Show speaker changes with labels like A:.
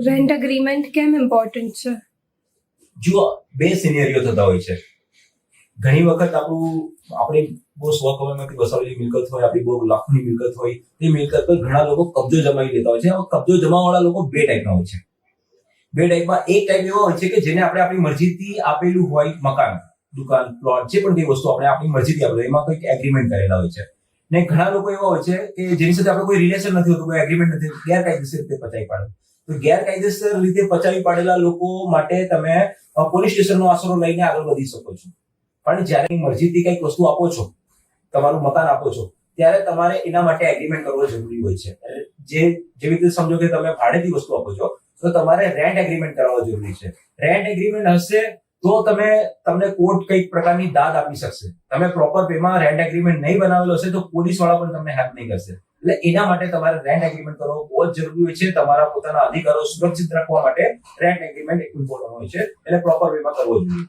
A: Rent agreement કેમ important છે?
B: જુઓ, બે સિનેરિયો થતા હોય છે. ઘણી વખત આપણી બહુ સો કરોડમાંથી વસાવેલી મિલકત હોય, આપણી બહુ લાખોની મિલકત હોય, એ મિલકત પર ઘણા લોકો કબજો જમાવી લેતા હોય છે. કબજો જમાવવાવાળા લોકો બે ટાઈપના હોય છે. બે ટાઈપમાં એક ટાઈપ એવો હોય છે કે જેને આપણે આપણી મરજીથી આપેલું હોય, મકાન, દુકાન, પ્લોટ, જે પણ કઈ વસ્તુ આપણે આપણી મરજીથી આપેલું, એમાં કંઈક એગ્રીમેન્ટ કરેલા હોય છે. ને ઘણા લોકો એવા હોય છે કે જેની સાથે આપણે કોઈ રિલેશન નથી હોતું, કોઈ એગ્રીમેન્ટ નથી, ગેરકાયદેસર રીતે પચાવી પાડે. તો ગેરકાયદેસર રીતે પચાવી પાડેલા લોકો માટે તમે પોલીસ સ્ટેશનનો આશરો લઈને આગળ વધી શકો છો. પણ જ્યારે મરજીથી કંઈક વસ્તુ આપો છો, તમારું મકાન આપો છો, ત્યારે તમારે એના માટે એગ્રીમેન્ટ કરવો જરૂરી હોય છે. જેવી રીતે સમજો કે તમે ભાડેથી વસ્તુ આપો છો, તો તમારે રેન્ટ એગ્રીમેન્ટ કરાવવો જરૂરી છે. રેન્ટ એગ્રીમેન્ટ હશે તો તમને કોર્ટ કઈક પ્રકારની દાદ આપી શકશે. તમે પ્રોપર વેમાં રેન્ટ એગ્રીમેન્ટ નહીં બનાવેલો હશે તો પોલીસ વાળા પણ તમને હેલ્પ નહીં કરશે. એટલે એના માટે તમારે રેન્ટ એગ્રીમેન્ટ કરવો બહુ જ જરૂરી હોય છે. તમારા પોતાના અધિકારો સુરક્ષિત રાખવા માટે રેન્ટ એગ્રીમેન્ટ ઇમ્પોર્ટન્ટ હોય છે. એટલે પ્રોપર વેમાં કરવો જોઈએ.